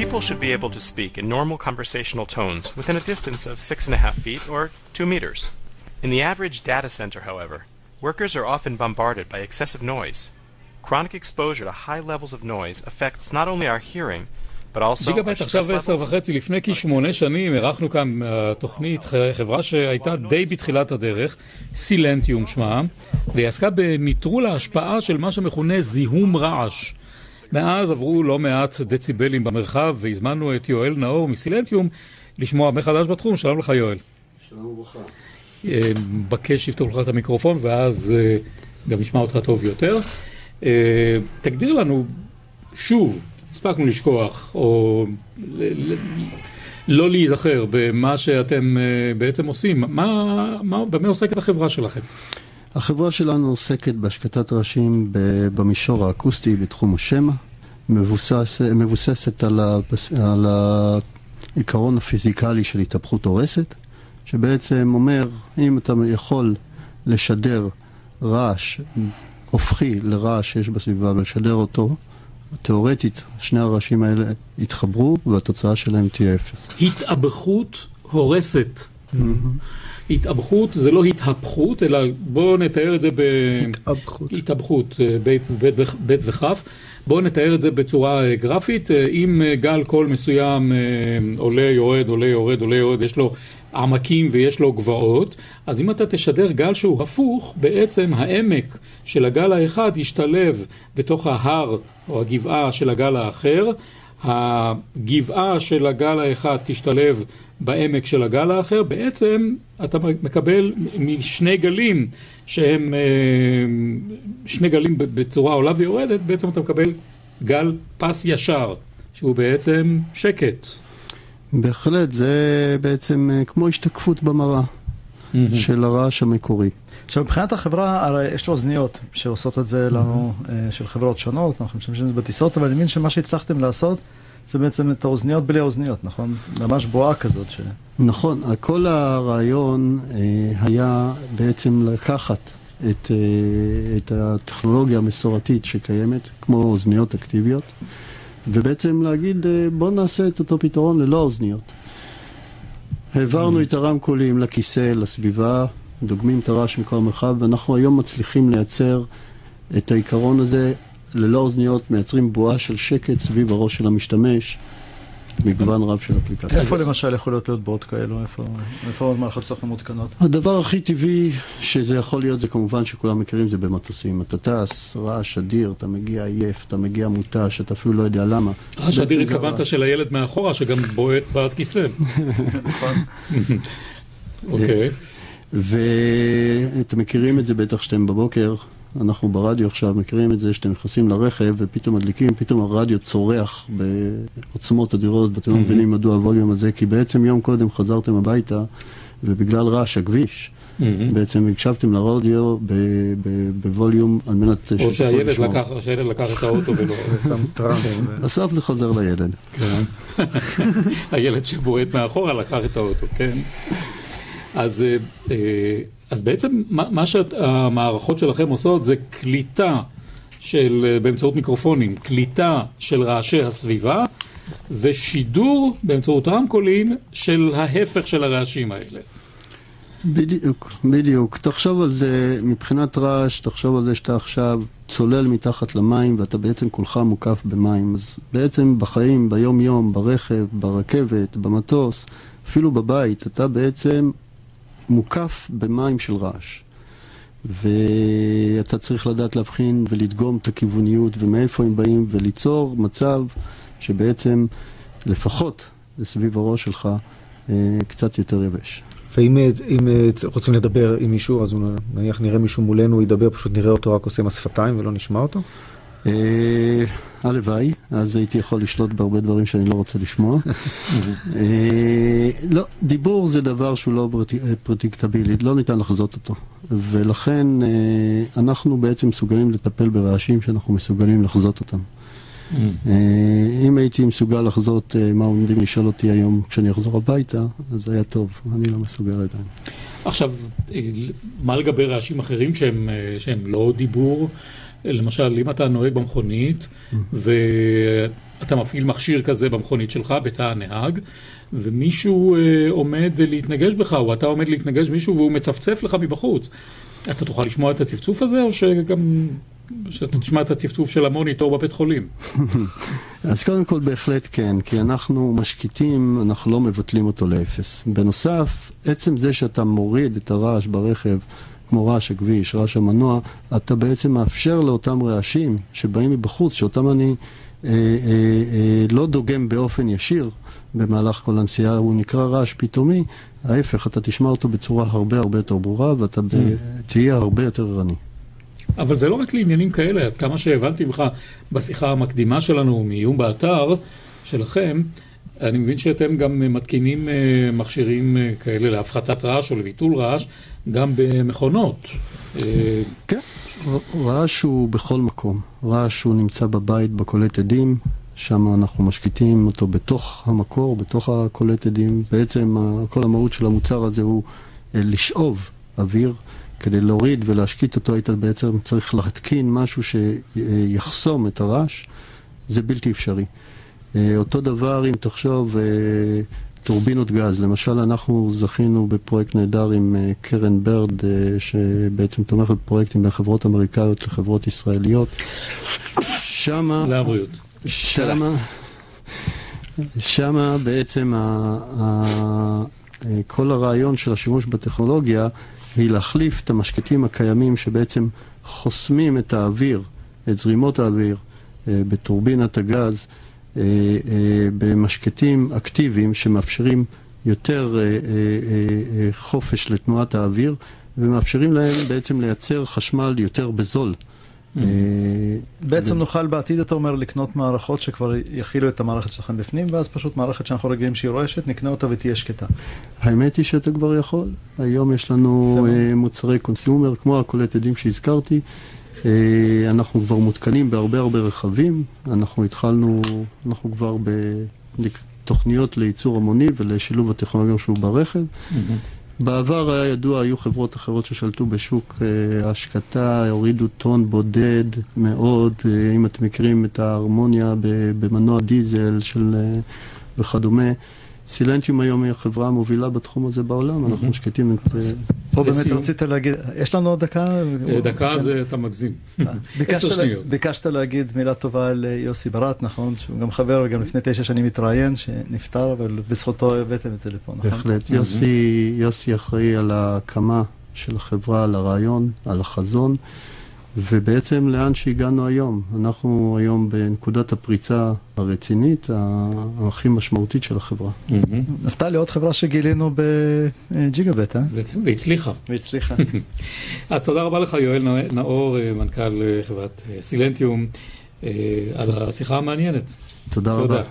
People should be able to speak in normal conversational tones within a distance of 6.5 feet or 2 meters. In the average data center, however, workers are often bombarded by excessive noise. Chronic exposure to high levels of noise affects not only our hearing, but also our עכשיו stress 10:30 לפני כ8 שנים ערכנו כאן תוכנית, חברה שהייתה די בתחילת הדרך, סילנטיום שמה, והיא עסקה בניטרול ההשפעה של מה שמכונה זיהום רעש. מאז עברו לא מעט דציבלים במרחב, והזמנו את יואל נאור מסילנטיום לשמוע מחדש בתחום. שלום לך יואל. שלום וברכה. בקש יפתור לך את המיקרופון ואז גם נשמע אותך טוב יותר. תגדיר לנו שוב, הספקנו לשכוח או לא להיזכר במה שאתם בעצם עושים. במה עוסקת החברה שלכם? החברה שלנו עוסקת בהשקטת רעשים במישור האקוסטי בתחום השמע, מבוססת על העיקרון הפיזיקלי של התהפכות הורסת, שבעצם אומר, אם אתה יכול לשדר רעש הופכי לרעש שיש בסביבה ולשדר אותו, תיאורטית שני הרעשים האלה יתחברו והתוצאה שלהם תהיה אפס. התאבכות הורסת. התאבכות זה לא התהפכות, אלא בואו נתאר את זה התאבכות, בית וכף. בואו נתאר את זה בצורה גרפית. אם גל קול מסוים עולה, יורד, עולה, יורד, עולה, יורד, יש לו עמקים ויש לו גבעות, אז אם אתה תשדר גל שהוא הפוך, בעצם העמק של הגל האחד ישתלב בתוך ההר או הגבעה של הגל האחר, הגבעה של הגל האחד תשתלב בעמק של הגל האחר, בעצם אתה מקבל משני גלים שהם שני גלים בצורה עולה ויורדת, בעצם אתה מקבל גל פס ישר, שהוא בעצם שקט. בהחלט, זה בעצם כמו השתקפות במראה של הרעש המקורי. עכשיו, מבחינת החברה, הרי יש לו אוזניות שעושות את זה לנו, של חברות שונות, אנחנו משתמשים את זה בטיסות, אבל אני מבין שמה שהצלחתם לעשות, זה בעצם את האוזניות בלי האוזניות, נכון? ממש בועה כזאת. נכון, כל הרעיון היה בעצם לקחת את הטכנולוגיה המסורתית שקיימת, כמו אוזניות אקטיביות, ובעצם להגיד, בוא נעשה את אותו פתרון ללא אוזניות. העברנו את הרמקולים לכיסא, לסביבה, דוגמים את הרעש מכל המרחב, ואנחנו היום מצליחים לייצר את העיקרון הזה ללא אוזניות, מייצרים בועה של שקט סביב הראש של המשתמש, מגוון רב של אפליקציות. איפה למשל יכולות להיות בועות כאלו? איפה עוד מערכות שלכם מותקנות? הדבר הכי טבעי שזה יכול להיות, זה כמובן שכולם מכירים, זה במטוסים. אתה טס, רעש אדיר, אתה מגיע עייף, אתה מגיע מוטש, אתה אפילו לא יודע למה. רעש אדיר התכוונת של הילד מאחורה, שגם בועט בכיסא. נכון. אוקיי. ואתם מכירים את זה בטח שאתם בבוקר, אנחנו ברדיו עכשיו מכירים את זה שאתם נכנסים לרכב ופתאום מדליקים, פתאום הרדיו צורח בעוצמות אדירות ואתם לא מבינים מדוע הווליום הזה, כי בעצם יום קודם חזרתם הביתה ובגלל רעש הכביש בעצם הקשבתם לרדיו בווליום על מנת או שהילד לקח את האוטו ולא שם טרנס. בסוף זה חוזר לילד. הילד שבועט מאחורה לקח את האוטו, כן. אז בעצם מה שהמערכות שלכם עושות זה קליטה של, באמצעות מיקרופונים, קליטה של רעשי הסביבה ושידור באמצעות רמקולים של ההפך של הרעשים האלה. בדיוק. תחשוב על זה, מבחינת רעש, תחשוב על זה שאתה עכשיו צולל מתחת למים ואתה בעצם כולך מוקף במים. אז בעצם בחיים, ביום יום, ברכב, ברכבת, במטוס, אפילו בבית, אתה בעצם מוקף במים של רעש. ואתה צריך לדעת להבחין ולדגום את הכיווניות ומאיפה הם באים וליצור מצב שבעצם לפחות לסביב הראש שלך קצת יותר יבש. ואם רוצים לדבר עם מישהו, אז נניח נראה מישהו מולנו, הוא ידבר, פשוט נראה אותו רק עושה עם השפתיים ולא נשמע אותו? הלוואי, אז הייתי יכול לשלוט בהרבה דברים שאני לא רוצה לשמוע. לא, דיבור זה דבר שהוא לא פרדיקטבילי, לא ניתן לחזות אותו. ולכן אנחנו בעצם מסוגלים לטפל ברעשים שאנחנו מסוגלים לחזות אותם. אם הייתי מסוגל לחזות מה עומדים לשאול אותי היום כשאני אחזור הביתה, אז זה היה טוב, אני לא מסוגל עדיין. עכשיו, מה לגבי רעשים אחרים שהם לא דיבור? למשל, אם אתה נוהג במכונית, ואתה מפעיל מכשיר כזה במכונית שלך, בתא הנהג, ומישהו עומד להתנגש בך, או אתה עומד להתנגש מישהו והוא מצפצף לך מבחוץ, אתה תוכל לשמוע את הצפצוף הזה, או שאתה תשמע את הצפצוף של המוניטור בבית חולים? אז קודם כל בהחלט כן, כי אנחנו משקיטים, אנחנו לא מבטלים אותו לאפס. בנוסף, עצם זה שאתה מוריד את הרעש ברכב, כמו רעש הכביש, רעש המנוע, אתה בעצם מאפשר לאותם רעשים שבאים מבחוץ, שאותם אני לא דוגם באופן ישיר במהלך כל הנסיעה, הוא נקרא רעש פתאומי, ההפך, אתה תשמע אותו בצורה הרבה הרבה יותר ברורה, ואתה תהיה הרבה יותר ערני. אבל זה לא רק לעניינים כאלה, עד כמה שהבנתי ממך בשיחה המקדימה שלנו מעיון באתר שלכם, אני מבין שאתם גם מתקינים מכשירים כאלה להפחתת רעש או לביטול רעש, גם במכונות. כן, רעש הוא בכל מקום. רעש הוא נמצא בבית בקולט עדים, שם אנחנו משקיטים אותו בתוך המקור, בתוך הקולט עדים. בעצם כל המהות של המוצר הזה הוא לשאוב אוויר, כדי להוריד ולהשקיט אותו, היית בעצם צריך להתקין משהו שיחסום את הרעש, זה בלתי אפשרי. אותו דבר אם תחשוב טורבינות גז, למשל אנחנו זכינו בפרויקט נהדר עם קרן ברד, שבעצם תומך בפרויקטים בין חברות אמריקאיות לחברות ישראליות. שמה... לבריאות. שמה בעצם כל הרעיון של השימוש בטכנולוגיה היא להחליף את המשקטים הקיימים שבעצם חוסמים את האוויר, את זרימות האוויר בטורבינת הגז, במשקטים אקטיביים שמאפשרים יותר חופש לתנועת האוויר ומאפשרים להם בעצם לייצר חשמל יותר בזול. בעצם נוכל בעתיד, אתה אומר, לקנות מערכות שכבר יכילו את המערכת שלכם בפנים, ואז פשוט מערכת שאנחנו רגילים שהיא רועשת, נקנה אותה ותהיה שקטה. האמת היא שאתה כבר יכול. היום יש לנו מוצרי קונסיומר, כמו הקולט עדים שהזכרתי. אנחנו כבר מותקנים בהרבה הרבה רכבים. אנחנו כבר בתוכניות לייצור המוני ולשילוב הטכנולוגיה שהוא ברכב. בעבר היה ידוע, היו חברות אחרות ששלטו בשוק ההשקטה, הורידו טון בודד מאוד, אם אתם מכירים את ההרמוניה במנוע דיזל וכדומה. סילנטיום היום היא החברה המובילה בתחום הזה בעולם, אנחנו משקטים את... פה באמת רצית להגיד, יש לנו עוד דקה? דקה זה אתה מגזים. 10 שניות. ביקשת להגיד מילה טובה על יוסי ברט, נכון? שהוא גם חבר, גם לפני 9 שנים התראיין, שנפטר, אבל בזכותו הבאתם את זה לפה, נכון? בהחלט. יוסי אחראי על ההקמה של החברה, על הרעיון, על החזון, ובעצם לאן שהגענו היום. אנחנו היום בנקודת הפריצה הרצינית, הכי משמעותית של החברה. נפתלי, עוד חברה שגילינו בג'יגאבט, והצליחה. אז תודה רבה לך, יואל נאור, מנכ"ל חברת סילנטיום, על השיחה המעניינת. תודה רבה.